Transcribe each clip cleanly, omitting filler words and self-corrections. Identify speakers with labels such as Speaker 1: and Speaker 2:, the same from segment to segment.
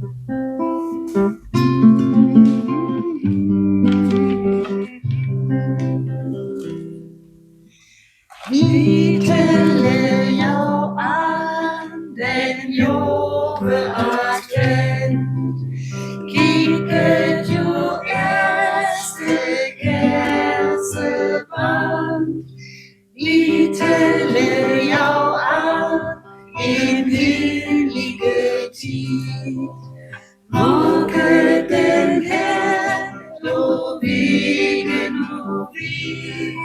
Speaker 1: Vi tälle jag an den jove advent, kikket jo erste Kerseband. Vi tälle jag an en helige tid, morgen den Herr lovigen och vid.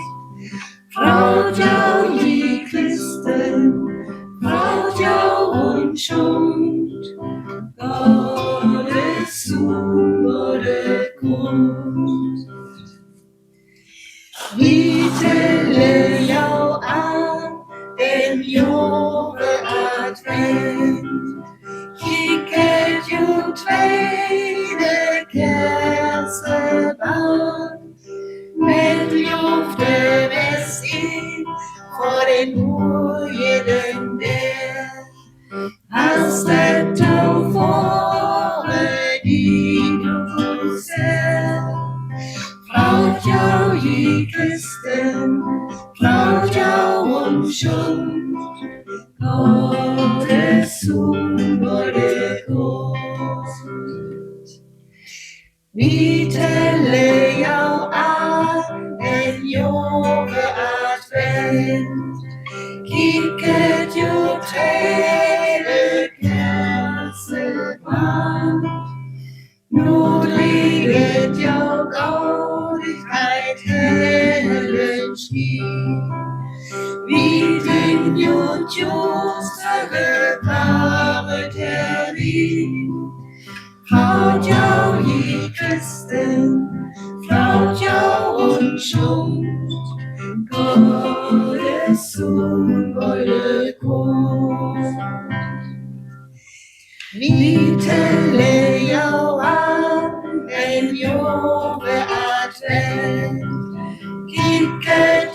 Speaker 1: Braut jag i Kristen, braut jag unschuld, Gottes Sohn wurde groß. Vi tälle jag an den jove advent, kikket jo tweede Kerseband, med lufte mest in for den urgeden der, hastet du fore die du ser. Braut jag i Kristen, braut jag unschuld, Gottes Sohn wurde groß. Vi tälle jag an den jove advent, kikket jo tredje Kerseband. Nu drivet jag gaudigkeit hellen skin, vid den justere paret herin. Braut jag i Kristen, braut jag unschuld, Gottes Sohn wurde groß. Vi tälle jag an den jove advent, kikket